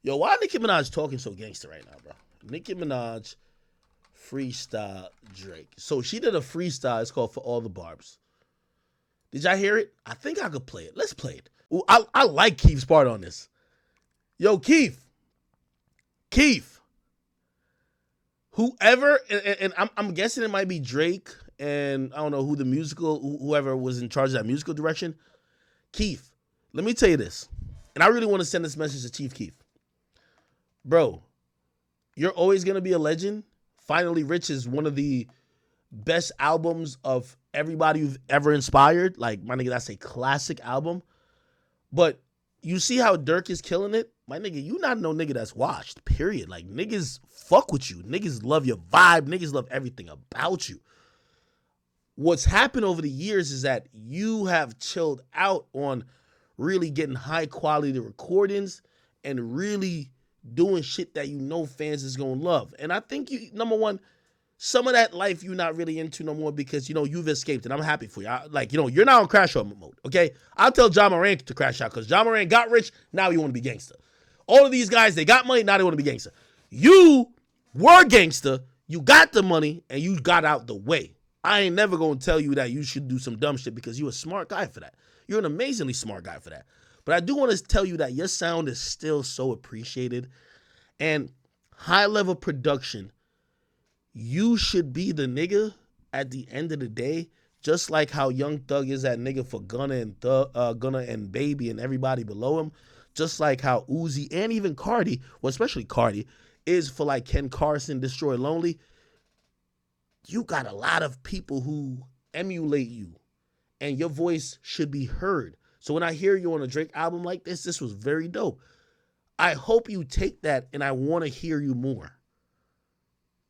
Yo, why Nicki Minaj talking so gangster right now, bro? Nicki Minaj freestyle Drake. So she did a freestyle. It's called For All the Barbs. Did y'all hear it? I think I could play it. Let's play it. Ooh, I like Keith's part on this. Yo, Keith. Whoever, and I'm guessing it might be Drake, and I don't know whoever was in charge of that musical direction. Keith, let me tell you this. And I really want to send this message to Chief Keef. Bro, you're always going to be a legend. Finally Rich is one of the best albums of everybody you've ever inspired. Like, my nigga, that's a classic album. But you see how Dirk is killing it? My nigga, you not no nigga that's washed, period. Like, niggas fuck with you. Niggas love your vibe. Niggas love everything about you. What's happened over the years is that you have chilled out on really getting high quality recordings and really doing shit that you know fans is gonna love. And I think you, number one, some of that life you're not really into no more because, you know, you've escaped and I'm happy for you. You're not on crash out mode, okay? I'll tell John Moran to crash out because John Moran got rich, now you want to be gangster. All of these guys, they got money, now they want to be gangster. You were gangster, you got the money, and you got out the way. I ain't never gonna tell you that you should do some dumb shit because you're a smart guy for that. You're an amazingly smart guy for that. But I do want to tell you that your sound is still so appreciated. And high-level production, you should be the nigga at the end of the day, just like how Young Thug is that nigga for Gunna and Baby and everybody below him, just like how Uzi and even Cardi, well, especially Cardi, is for like Ken Carson, Destroy Lonely. You got a lot of people who emulate you, and your voice should be heard. So when I hear you on a Drake album like this was very dope. I hope you take that, and I want to hear you more.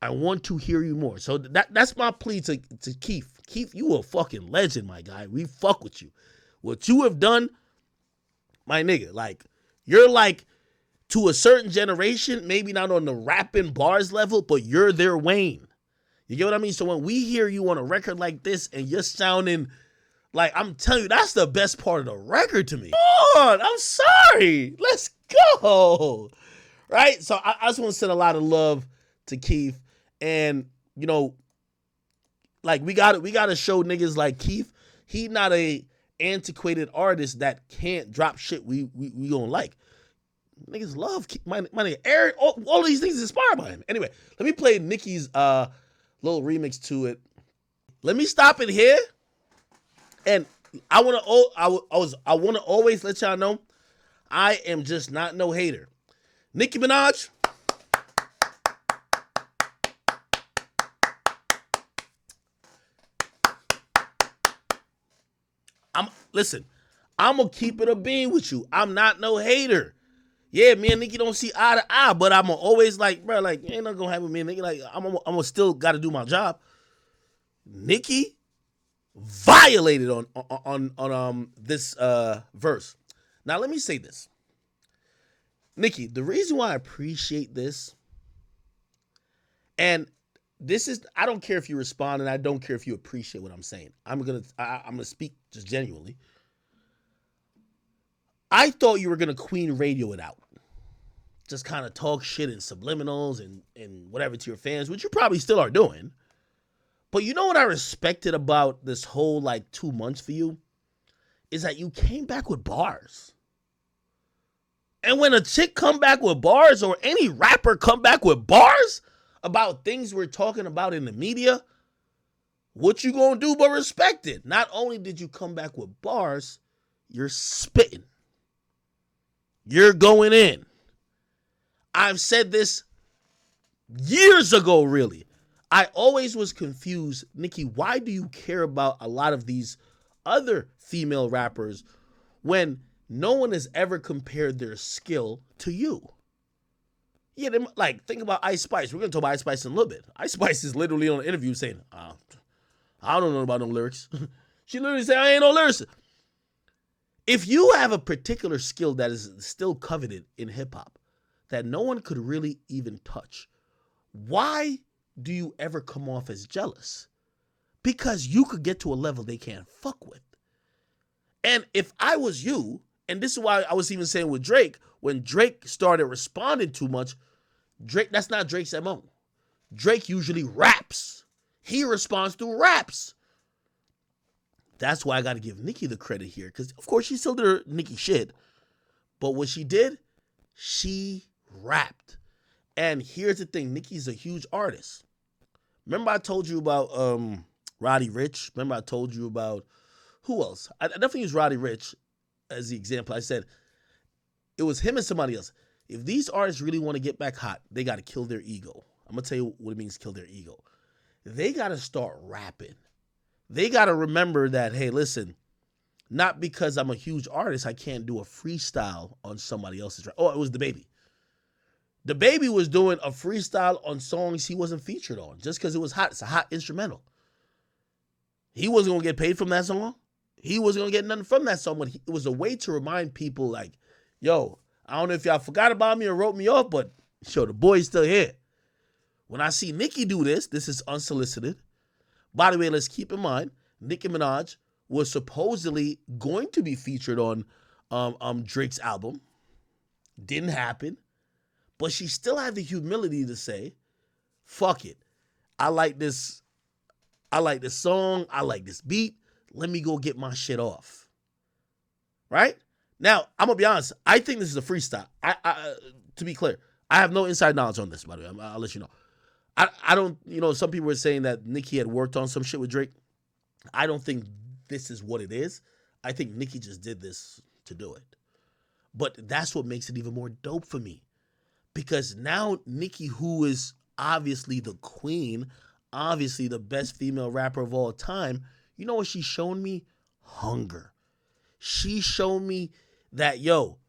I want to hear you more. So that's my plea to Keith. Keith, you a fucking legend, my guy. We fuck with you. What you have done, my nigga, like, you're like, to a certain generation, maybe not on the rapping bars level, but you're their Wayne. You get what I mean? So when we hear you on a record like this and you're sounding like, I'm telling you, that's the best part of the record to me. Come on, I'm sorry. Let's go. Right? So I just want to send a lot of love to Keith. And, you know, like, we gotta show niggas like Keith, he not a antiquated artist that can't drop shit we gonna like. Niggas love Keith. My nigga, Eric, all of these things inspired by him. Anyway, let me play Nicki's little remix to it. Let me stop it here. And I want to always let y'all know, I am just not no hater. Nicki Minaj. I'm going to keep it a bean with you. I'm not no hater. Yeah, me and Nicki don't see eye to eye, but I'm always like, bro, like, ain't nothing gonna happen with me and Nicki. Like, I'm still got to do my job. Nicki violated on this verse. Now, let me say this. Nicki, the reason why I appreciate this, and this is, I don't care if you respond and I don't care if you appreciate what I'm saying. I'm gonna speak just genuinely. I thought you were gonna Queen Radio it out. Just kind of talk shit in subliminals and whatever to your fans, which you probably still are doing. But you know what I respected about this whole, like, 2 months for you? Is that you came back with bars. And when a chick come back with bars, or any rapper come back with bars about things we're talking about in the media, what you gonna do but respect it? Not only did you come back with bars, you're spitting. You're going in. I've said this years ago, really. I always was confused. Nicki, why do you care about a lot of these other female rappers when no one has ever compared their skill to you? Yeah, like, think about Ice Spice. We're going to talk about Ice Spice in a little bit. Ice Spice is literally on an interview saying, I don't know about no lyrics. She literally said, I ain't no lyricist. If you have a particular skill that is still coveted in hip-hop that no one could really even touch, why do you ever come off as jealous? Because you could get to a level they can't fuck with. And if I was you, And this is why I was even saying with Drake, when Drake started responding too much, that's not Drake's MO. Drake usually raps. He responds through raps. That's why I got to give Nicki the credit here. Because, of course, she still did her Nicki shit. But what she did, she rapped. And here's the thing. Nicki's a huge artist. Remember I told you about Roddy Ricch? Remember I told you about, who else? I definitely use Roddy Ricch as the example. I said it was him and somebody else. If these artists really want to get back hot, they got to kill their ego. I'm going to tell you what it means, kill their ego. They got to start rapping. They got to remember that, hey, listen, not because I'm a huge artist, I can't do a freestyle on somebody else's rap. Oh, it was DaBaby. DaBaby was doing a freestyle on songs he wasn't featured on just because it was hot. It's a hot instrumental. He wasn't going to get paid from that song. He wasn't going to get nothing from that song, but it was a way to remind people like, yo, I don't know if y'all forgot about me or wrote me off, but yo, the boy's still here. When I see Nicki do this is unsolicited. By the way, let's keep in mind, Nicki Minaj was supposedly going to be featured on Drake's album. Didn't happen. But she still had the humility to say, fuck it. I like this song. I like this beat. Let me go get my shit off. Right? Now, I'm going to be honest. I think this is a freestyle. To be clear, I have no inside knowledge on this, by the way. I'll let you know. I don't, some people were saying that Nicki had worked on some shit with Drake. I don't think this is what it is. I think Nicki just did this to do it. But that's what makes it even more dope for me. Because now Nicki, who is obviously the queen, obviously the best female rapper of all time, you know what she's shown me? Hunger. She showed me that, yo,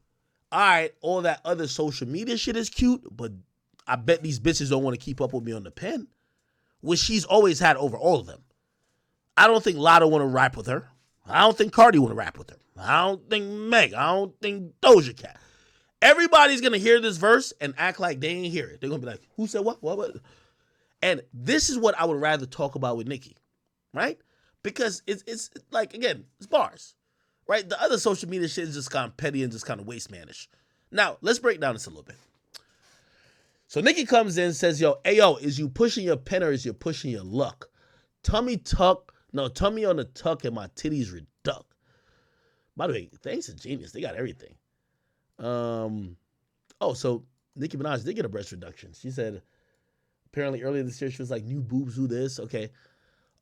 all right, all that other social media shit is cute, but I bet these bitches don't want to keep up with me on the pen, which she's always had over all of them. I don't think Lotto want to rap with her. I don't think Cardi want to rap with her. I don't think Meg. I don't think Doja Cat. Everybody's going to hear this verse and act like they ain't hear it. They're going to be like, who said what? What? And this is what I would rather talk about with Nicki, right? Because it's like, again, it's bars, right? The other social media shit is just kind of petty and just kind of wasteful-ish. Now, let's break down this a little bit. So Nicki comes in and says, yo, is you pushing your pen or is you pushing your luck? Tummy on the tuck and my titties reduct. By the way, thanks to Genius, they got everything. So Nicki Minaj did get a breast reduction. She said, apparently earlier this year, she was like, new boobs, do this. Okay.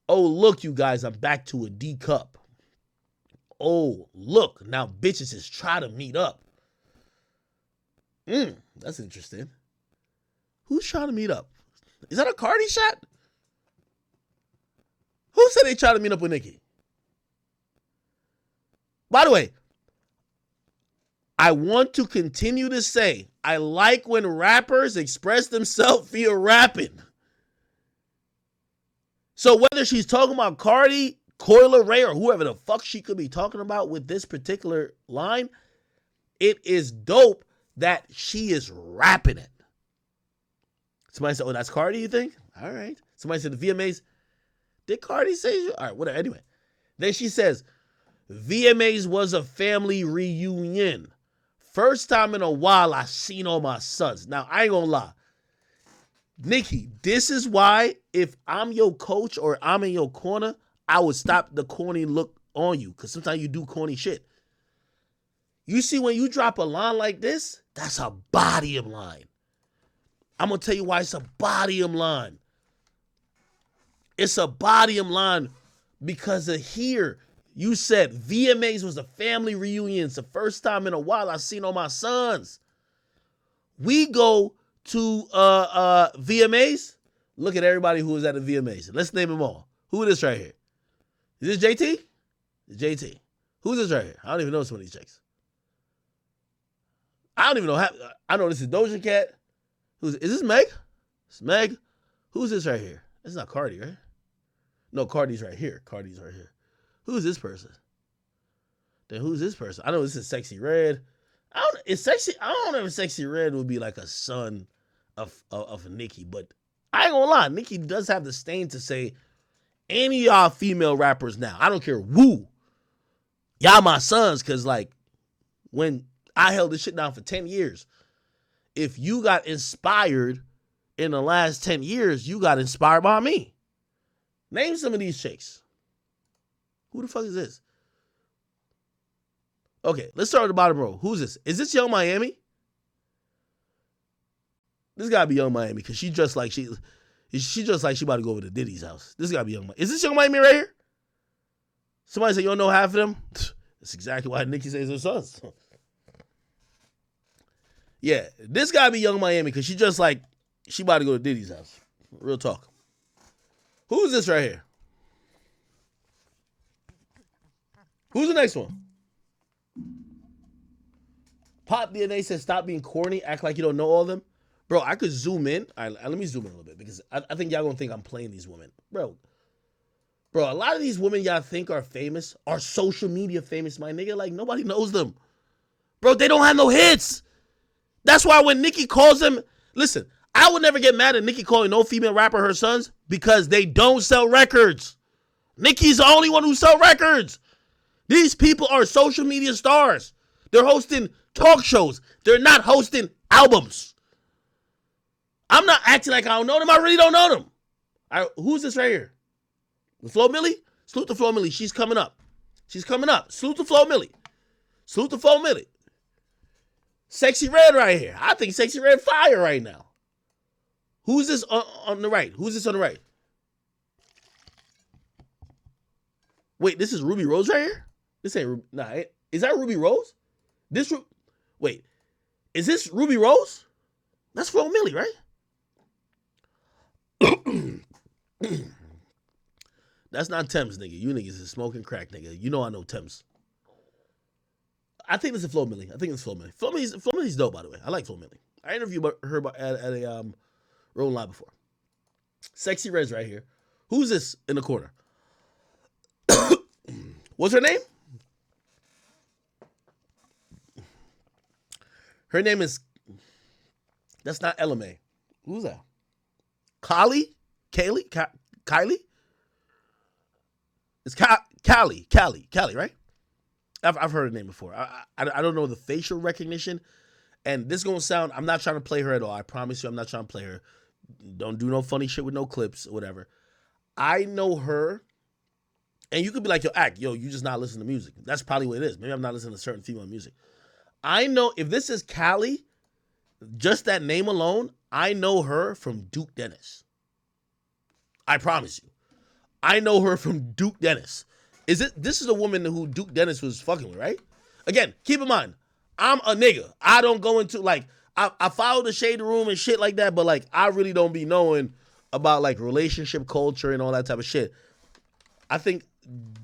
Oh, look, you guys, I'm back to a D cup. Oh, look, now bitches is try to meet up. That's interesting. Who's trying to meet up? Is that a Cardi shot? Who said they try to meet up with Nicki? By the way, I want to continue to say, I like when rappers express themselves via rapping. So whether she's talking about Cardi, Coyle Ray, or whoever the fuck she could be talking about with this particular line, it is dope that she is rapping it. Somebody said, oh, that's Cardi, you think? All right. Somebody said the VMAs. Did Cardi say? All right, whatever. Anyway. Then she says, VMAs was a family reunion. First time in a while I seen all my sons. Now, I ain't gonna lie. Nicki, this is why if I'm your coach or I'm in your corner, I would stop the corny look on you. Because sometimes you do corny shit. You see, when you drop a line like this, that's a bodium line. I'm going to tell you why it's a bodium line. It's a bodium line because of here. You said VMAs was a family reunion. It's the first time in a while I've seen all my sons. We go to VMAs. Look at everybody who was at the VMAs. Let's name them all. Who is this right here? Is this JT? It's JT. Who's this right here? I don't even know some of these chicks. I don't even know. I know this is Doja Cat. Is this Meg? It's Meg. Who's this right here? It's not Cardi, right? No, Cardi's right here. Cardi's right here. Who's this person? Then who's this person? I know this is Sexy Red. I don't know if Sexy Red would be like a son of Nicki, but I ain't gonna lie. Nicki does have the stain to say, any of y'all female rappers now, I don't care who, y'all my sons, because like, when I held this shit down for 10 years. If you got inspired in the last 10 years, you got inspired by me. Name some of these chicks. Who the fuck is this? Okay, let's start at the bottom row. Who's this? Is this Young Miami? This gotta be Young Miami because she just like she about to go over to Diddy's house. This gotta be Young Miami. Is this Young Miami right here? Somebody say you don't know half of them? That's exactly why Nicki says her sons. Yeah, this gotta be Young Miami because she about to go to Diddy's house. Real talk. Who's this right here? Who's the next one? Pop DNA says stop being corny, act like you don't know all of them. Bro, I could zoom in. All right, let me zoom in a little bit because I think y'all gonna think I'm playing these women. Bro, a lot of these women y'all think are famous are social media famous, my nigga. Like, nobody knows them. Bro, they don't have no hits. That's why when Nicki calls them, listen, I would never get mad at Nicki calling no female rapper her sons because they don't sell records. Nicki's the only one who sells records. These people are social media stars. They're hosting talk shows. They're not hosting albums. I'm not acting like I don't know them. I really don't know them. Who's this right here? The Flo Millie? Salute to Flo Millie. She's coming up. Salute to Flo Millie. Sexy Red right here. I think Sexy Red fire right now. Who's this on the right? Wait, this is Ruby Rose right here? This ain't Ruby. Nah, is that Ruby Rose? Wait, is this Ruby Rose? That's Flo Millie, right? That's not Thames, nigga. You niggas is smoking crack, nigga. You know I know Thames. I think this is Flo Millie. Flo Millie's dope, by the way. I like Flo Millie. I interviewed her at a Rolling Live before. Sexy Red's right here. Who's this in the corner? What's her name? Her name is... That's not LMA. Who's that? Kylie? It's Callie, right? I've heard her name before. I don't know the facial recognition. And this is going to sound... I'm not trying to play her at all. I promise you I'm not trying to play her. Don't do no funny shit with no clips or whatever. I know her... And you could be like, you just not listening to music. That's probably what it is. Maybe I'm not listening to certain female music. I know if this is Callie, just that name alone, I know her from Duke Dennis. I promise you. I know her from Duke Dennis. This is a woman who Duke Dennis was fucking with, right? Again, keep in mind, I'm a nigga. I don't go into, I follow the Shade Room and shit like that, but, I really don't be knowing about, relationship culture and all that type of shit. I think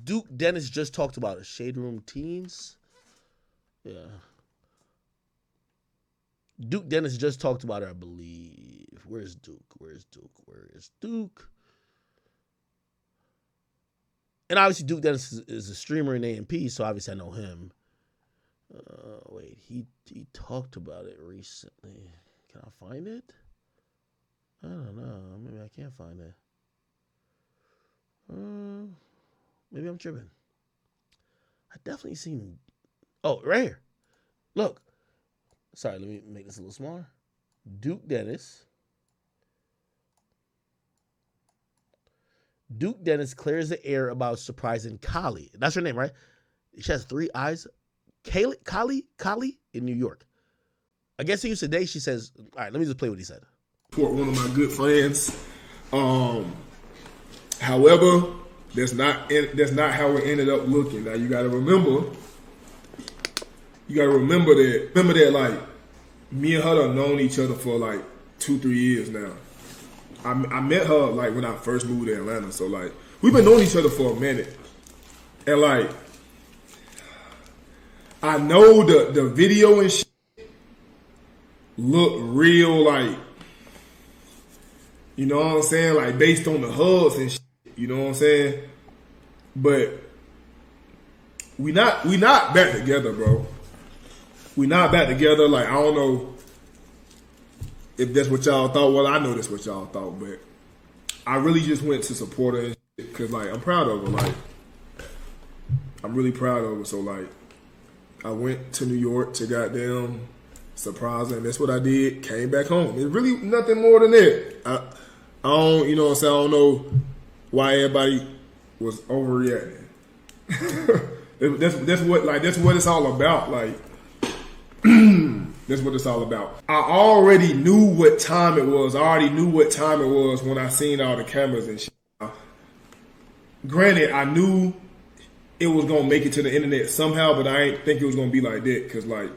Duke Dennis just talked about it. Shade Room Teens? Yeah. Duke Dennis just talked about her, I believe. Where's Duke? And obviously Duke Dennis is a streamer in A&P, so obviously I know him. Wait, he talked about it recently. Can I find it? I don't know. Maybe I can't find it. Maybe I'm tripping. I definitely seen him. Oh, right here. Look. Sorry, let me make this a little smaller. Duke Dennis. Duke Dennis clears the air about surprising Kylie. That's her name, right? She has 3 eyes. Kylie in New York. I guess he used today. She says, all right, let me just play what he said. One of my good friends. However, that's not how it ended up looking. Now you gotta remember that me and her have known each other for 2-3 years now. I met her when I first moved to Atlanta, so we've been knowing each other for a minute. And I know the video and shit look real you know what I'm saying? Based on the hugs and shit, you know what I'm saying? But we not back together, bro. We not back together. I don't know if that's what y'all thought. Well, I know that's what y'all thought, but I really just went to support her and shit because I'm proud of her. I'm really proud of her. So I went to New York to goddamn surprise her, and that's what I did. Came back home. It's really nothing more than that. I don't, you know what I'm saying? I don't know why everybody was overreacting. that's what it's all about. Like, that's what it's all about. I already knew what time it was. I already knew what time it was when I seen all the cameras and shit. Granted, I knew it was gonna make it to the internet somehow, but I ain't think it was gonna be like that. Cause like,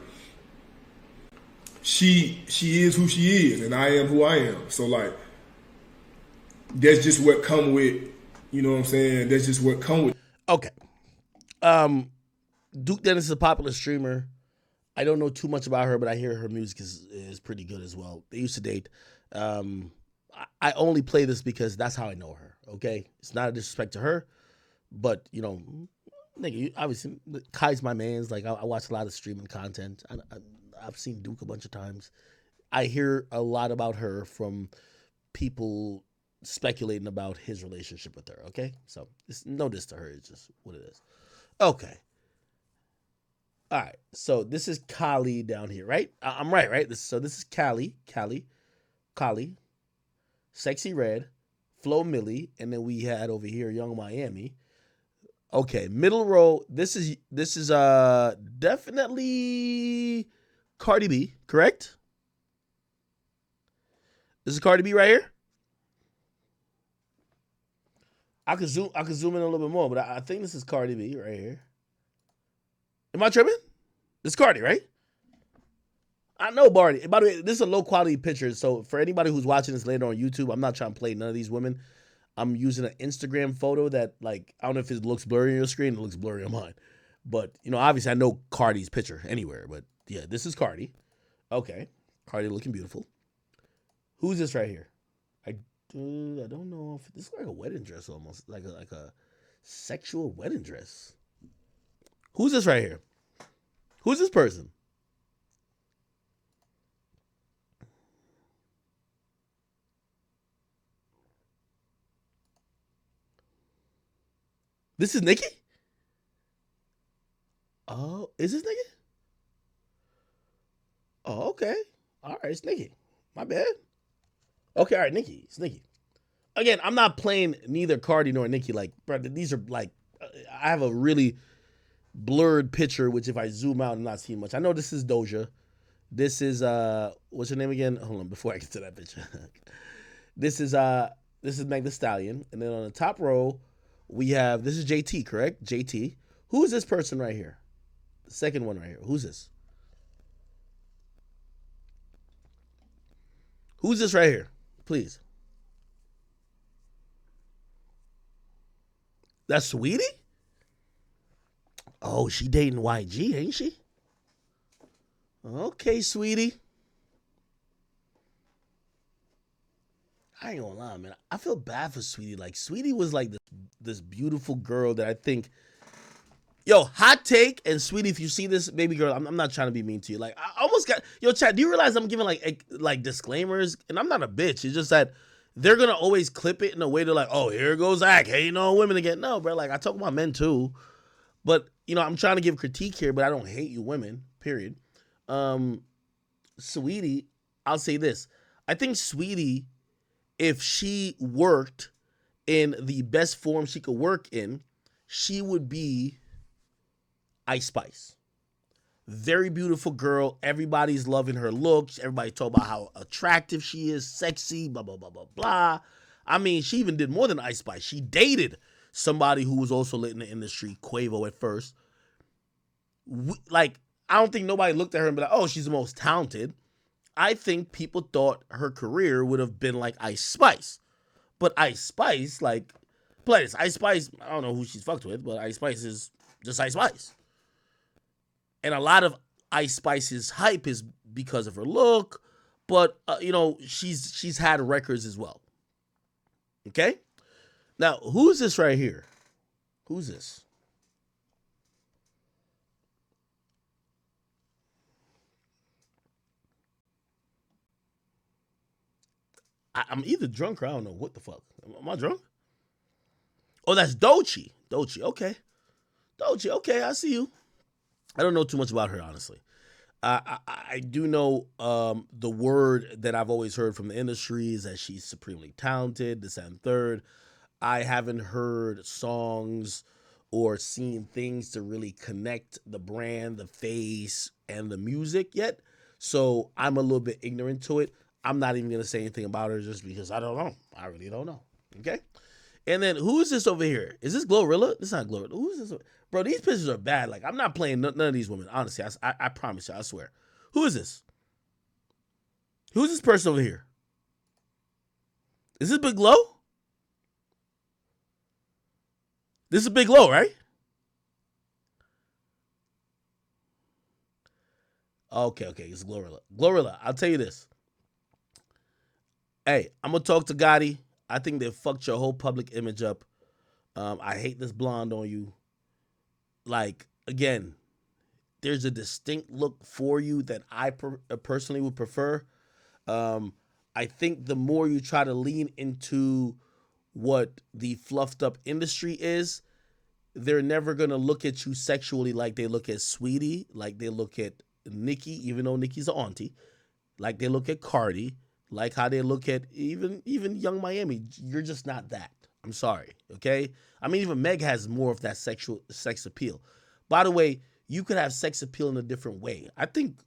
she is who she is, and I am who I am. So like, that's just what come with. You know what I'm saying? That's just what come with. Okay. Duke Dennis is a popular streamer. I don't know too much about her, but I hear her music is pretty good as well. They used to date. I only play this because that's how I know her. Okay, it's not a disrespect to her, but you know, nigga, obviously Kai's my man's. Like I watch a lot of streaming content. I've seen Duke a bunch of times. I hear a lot about her from people speculating about his relationship with her. Okay, so it's no diss to her. It's just what it is. Okay. All right, so this is Kali down here, right? I'm right? This is Kali, Sexy Red, Flo Millie, and then we had over here Young Miami. Okay, middle row. This is definitely Cardi B, correct? This is Cardi B right here. I could zoom in a little bit more, but I think this is Cardi B right here. Am I tripping? This is Cardi, right? I know Barty. By the way, this is a low quality picture. So for anybody who's watching this later on YouTube, I'm not trying to play none of these women. I'm using an Instagram photo that, like, I don't know if it looks blurry on your screen. It looks blurry on mine. But, you know, obviously I know Cardi's picture anywhere. But yeah, this is Cardi. Okay. Cardi looking beautiful. Who's this right here? I don't know if this is like a wedding dress almost. Like a sexual wedding dress. Who's this right here? Who's this person? This is Nicki? Oh, is this Nicki? Oh, okay. All right, it's Nicki. My bad. Okay, all right, Nicki. It's Nicki. Again, I'm not playing neither Cardi nor Nicki. Like, bro, these are like, I have a really blurred picture, which if I zoom out, I'm not seeing much. I know this is Doja. This is what's her name again? Hold on, before I get to that picture. This is Meg Thee Stallion, and then on the top row we have this is JT, correct? JT. Who is this person right here? The second one right here. Who's this? Who's this right here? Please. That's Sweetie? Oh, she dating YG, ain't she? Okay, Sweetie. I ain't gonna lie, man. I feel bad for Sweetie. Like, Sweetie was like this beautiful girl that I think. Yo, hot take, and Sweetie, if you see this, baby girl, I'm not trying to be mean to you. Like, I almost got. Yo, Chad, do you realize I'm giving like disclaimers? And I'm not a bitch. It's just that they're gonna always clip it in a way to like, oh, here goes Zach hating on women again. No, bro. Like, I talk about men too, but you know, I'm trying to give critique here, but I don't hate you women. Period. Sweetie, I'll say this. I think Sweetie, if she worked in the best form she could work in, she would be Ice Spice. Very beautiful girl. Everybody's loving her looks. Everybody talk about how attractive she is, sexy, blah, blah, blah, blah, blah. I mean, she even did more than Ice Spice. She dated somebody who was also lit in the industry, Quavo at first. Like, I don't think nobody looked at her and be like, oh, she's the most talented. I think people thought her career would have been like Ice Spice. But Ice Spice, like, please, Ice Spice, I don't know who she's fucked with, but Ice Spice is just Ice Spice. And a lot of Ice Spice's hype is because of her look, but, you know, she's had records as well. Okay? Now, who's this right here? Who's this? I'm either drunk or I don't know what the fuck. Am I drunk? Oh, that's Doechii. Doechii, okay. Doechii, okay, I see you. I don't know too much about her, honestly. I do know the word that I've always heard from the industry is that she's supremely talented, this and third. I haven't heard songs or seen things to really connect the brand, the face, and the music yet. So I'm a little bit ignorant to it. I'm not even gonna say anything about her just because I don't know. I really don't know. Okay. And then who is this over here? Is this Glorilla? This is not Glorilla. Who is this? Bro, these pictures are bad. Like, I'm not playing none of these women. Honestly, I promise you. I swear. Who is this? Who's this person over here? Is this Big Low? This is Big Low, right? Okay. It's Glorilla. Glorilla, I'll tell you this. Hey, I'm going to talk to Gotti. I think they fucked your whole public image up. I hate this blonde on you. Like, again, there's a distinct look for you that I personally would prefer. I think the more you try to lean into what the fluffed up industry is, they're never going to look at you sexually like they look at Sweetie, like they look at Nicki, even though Nicki's an auntie, like they look at Cardi, like how they look at even Young Miami. You're just not that. I'm sorry, okay? I mean, even Meg has more of that sex appeal. By the way, you could have sex appeal in a different way. I think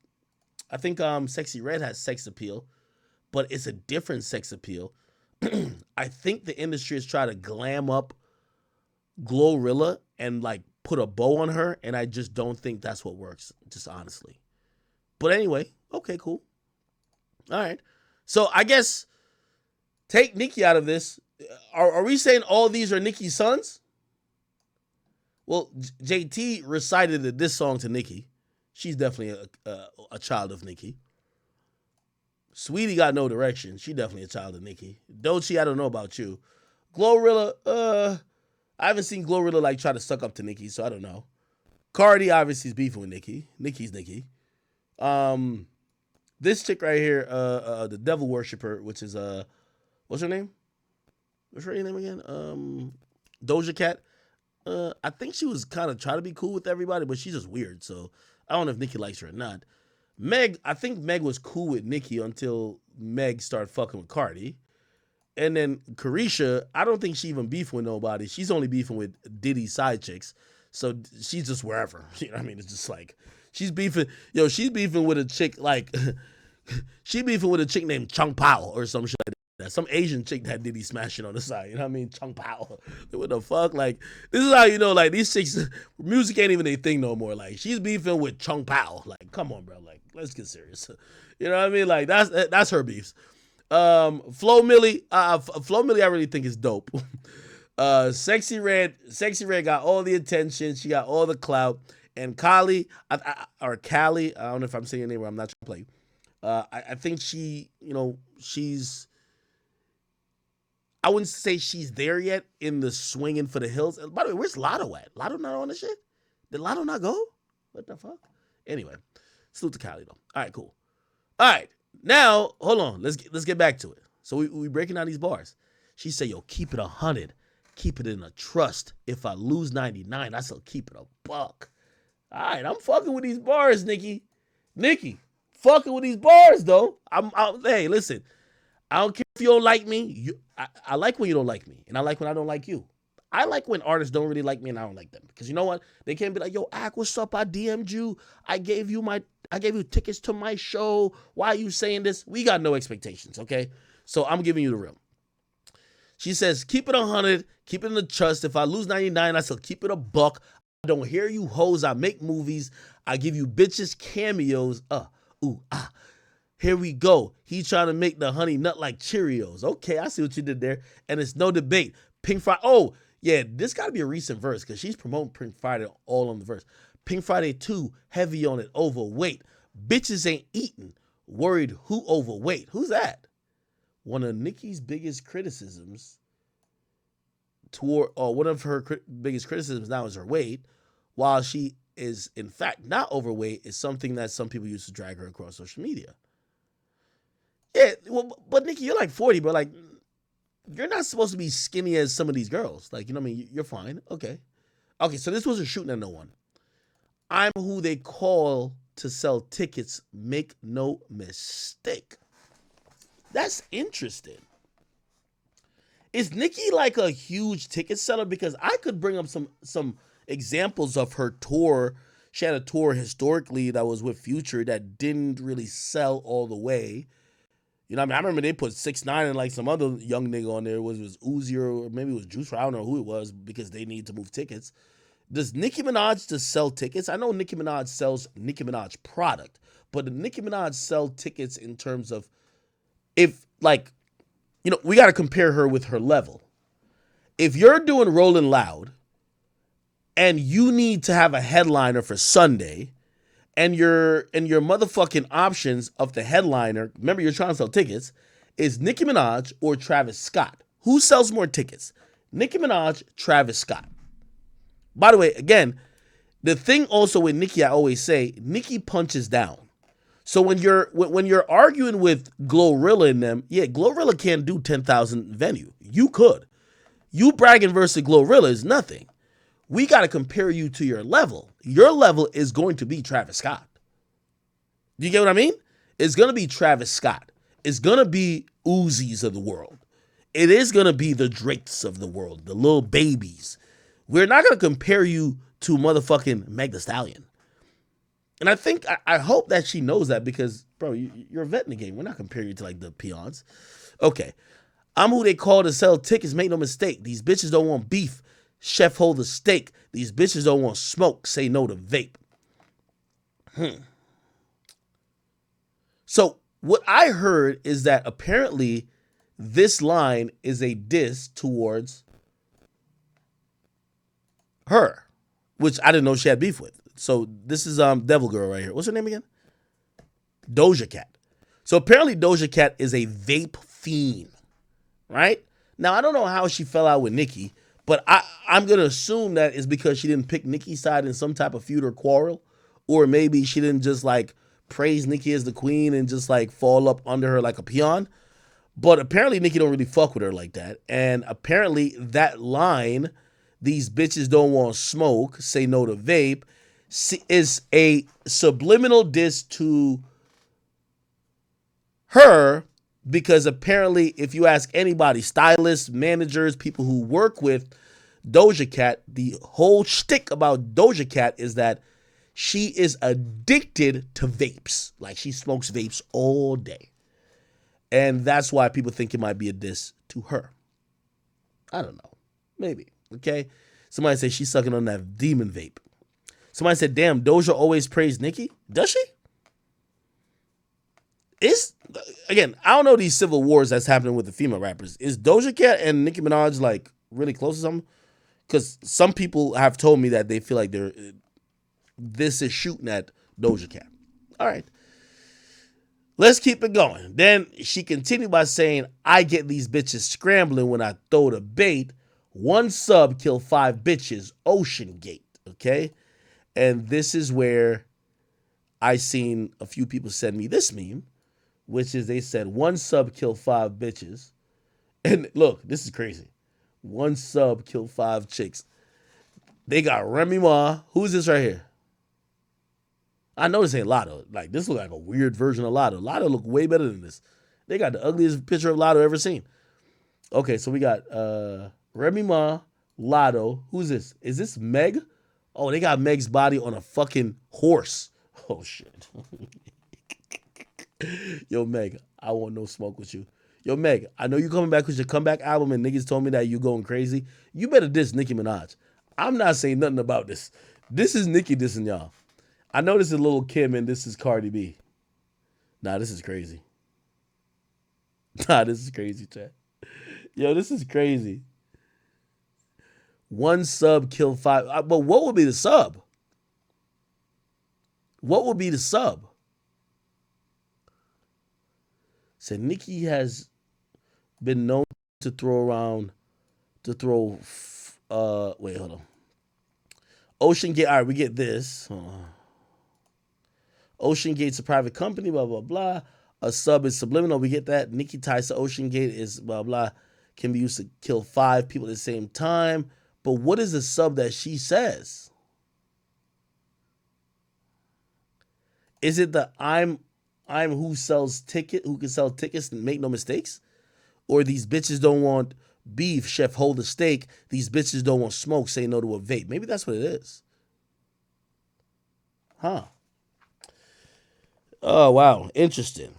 Sexy Red has sex appeal, but it's a different sex appeal. I think the industry is trying to glam up Glorilla and like put a bow on her, and I just don't think that's what works, just honestly. But anyway, okay, cool. All right. So I guess take Nicki out of this. Are we saying all these are Nicki's sons? Well, JT recited this song to Nicki. She's definitely a child of Nicki. Sweetie got no direction. She definitely a child of Nicki. Doechii, I don't know about you. Glorilla, I haven't seen Glorilla like try to suck up to Nicki, so I don't know. Cardi obviously is beefing with Nicki. Nicki's Nicki. This chick right here, the devil worshiper, which is what's her name? What's her name again? Doja Cat. I think she was kind of trying to be cool with everybody, but she's just weird. So I don't know if Nicki likes her or not. Meg, I think Meg was cool with Nicki until Meg started fucking with Cardi. And then Carisha, I don't think she even beefing with nobody. She's only beefing with Diddy's side chicks. So she's just wherever. You know what I mean? It's just like, she's beefing with a chick like, she beefing with a chick named Chung Pao or some shit like that. Some Asian chick that Diddy smashing on the side. You know what I mean? Chung Pao. What the fuck? Like, this is how you know, like, these chicks, music ain't even a thing no more. Like, she's beefing with Chung Pao. Like, come on, bro. Like, let's get serious. You know what I mean? Like, that's her beefs. Flo Millie, I really think is dope. Sexy Red got all the attention. She got all the clout. And Callie, I don't know if I'm saying your name, I'm not trying to play. I think she, she's, I wouldn't say she's there yet in the swinging for the hills. By the way, where's Lotto at? Lotto not on the shit? Did Lotto not go? What the fuck? Anyway, salute to Callie though. All right, cool. All right, now hold on. Let's get back to it. So we breaking down these bars. She said, "Yo, keep it 100, keep it in a trust. If I lose 99, I still keep it a buck." All right, I'm fucking with these bars, Nicki, fucking with these bars though. Hey, listen. I don't care if you don't like me. I like when you don't like me, and I like when I don't like you. I like when artists don't really like me and I don't like them. Because you know what? They can't be like, "Yo, Ak, what's up? I DM'd you. I gave you tickets to my show. Why are you saying this?" We got no expectations, okay? So I'm giving you the real. She says, "Keep it 100, keep it in the trust. If I lose 99, I still keep it a buck. I don't hear you hoes. I make movies. I give you bitches cameos. Here we go. He trying to make the honey nut like Cheerios." Okay, I see what you did there. And it's no debate. Pink Friday. Oh, yeah, this got to be a recent verse because she's promoting Pink Friday all on the verse. Pink Friday 2, heavy on it, overweight. Bitches ain't eating. Worried who overweight. Who's that? One of Nicki's biggest criticisms one of her biggest criticisms now is her weight. While she is, in fact, not overweight, is something that some people use to drag her across social media. Yeah, well, but Nicki, you're like 40, but like, you're not supposed to be skinny as some of these girls. Like, you know what I mean? You're fine. Okay, so this wasn't shooting at no one. I'm who they call to sell tickets. Make no mistake. That's interesting. Is Nicki like a huge ticket seller? Because I could bring up some examples of her tour. She had a tour historically that was with Future that didn't really sell all the way. You know what I mean? I remember they put 6ix9ine and like some other young nigga on there. Was Uzi or maybe it was Juice. I don't know who it was because they need to move tickets. Does Nicki Minaj just sell tickets? I know Nicki Minaj sells Nicki Minaj product, but did Nicki Minaj sell tickets in terms of if like we got to compare her with her level. If you're doing Rolling Loud and you need to have a headliner for Sunday, and your motherfucking options of the headliner, remember you're trying to sell tickets, is Nicki Minaj or Travis Scott. Who sells more tickets? Nicki Minaj, Travis Scott. By the way, again, the thing also with Nicki, I always say, Nicki punches down. So when you're arguing with Glorilla and them, yeah, Glorilla can't do 10,000 venue. You could. You bragging versus Glorilla is nothing. We got to compare you to your level. Your level is going to be Travis Scott. Do you get what I mean? It's going to be Travis Scott. It's going to be Uzis of the world. It is going to be the Drakes of the world, the little babies. We're not going to compare you to motherfucking Meg Thee Stallion. And I hope that she knows that because, bro, you're a vet in the game. We're not comparing you to like the peons. Okay. I'm who they call to sell tickets. Make no mistake. These bitches don't want beef. Chef hold the steak. These bitches don't want smoke. Say no to vape. So what I heard is that apparently this line is a diss towards her, which I didn't know she had beef with. So this is Devil Girl right here. What's her name again? Doja Cat. So apparently Doja Cat is a vape fiend, right? Now I don't know how she fell out with Nicki, but I'm gonna assume that is because she didn't pick Nicki's side in some type of feud or quarrel, or maybe she didn't just like praise Nicki as the queen and just like fall up under her like a peon. But apparently Nicki don't really fuck with her like that, and apparently that line, these bitches don't want smoke, say no to vape, is a subliminal diss to her because apparently if you ask anybody, stylists, managers, people who work with Doja Cat, the whole shtick about Doja Cat is that she is addicted to vapes. Like she smokes vapes all day. And that's why people think it might be a diss to her. I don't know. Maybe. Okay? Somebody said she's sucking on that demon vape. Somebody said, damn, Doja always praised Nicki. Does she? Again, I don't know these civil wars that's happening with the female rappers. Is Doja Cat and Nicki Minaj like really close to something? Because some people have told me that they feel like this is shooting at Doja Cat. All right. Let's keep it going. Then she continued by saying, I get these bitches scrambling when I throw the bait. One sub kill 5 bitches. Ocean Gate. Okay? And this is where I seen a few people send me this meme, which is they said, one sub kill 5 bitches. And look, this is crazy. One sub kill 5 chicks. They got Remy Ma. Who's this right here? I know this ain't Lotto. Like, this look like a weird version of Lotto. Lotto look way better than this. They got the ugliest picture of Lotto ever seen. Okay, so we got Remy Ma, Lotto. Who's this? Is this Meg? Oh, they got Meg's body on a fucking horse. Oh, shit. Yo, Meg, I want no smoke with you. Yo, Meg, I know you coming back with your comeback album and niggas told me that you going crazy. You better diss Nicki Minaj. I'm not saying nothing about this. This is Nicki dissing y'all. I know this is Lil' Kim and this is Cardi B. Nah, this is crazy. Nah, this is crazy, chat. Yo, this is crazy. One sub kill 5. But what would be the sub? What would be the sub? So Nicki has been known to wait, hold on. Ocean Gate, all right, we get this. Ocean Gate's a private company, blah, blah, blah. A sub is subliminal, we get that. Nicki ties to Ocean Gate is blah, blah. Can be used to kill 5 people at the same time. But what is the sub that she says? Is it the I'm who can sell tickets and make no mistakes? Or these bitches don't want beef, chef hold a steak. These bitches don't want smoke, say no to a vape. Maybe that's what it is. Huh. Oh wow. Interesting.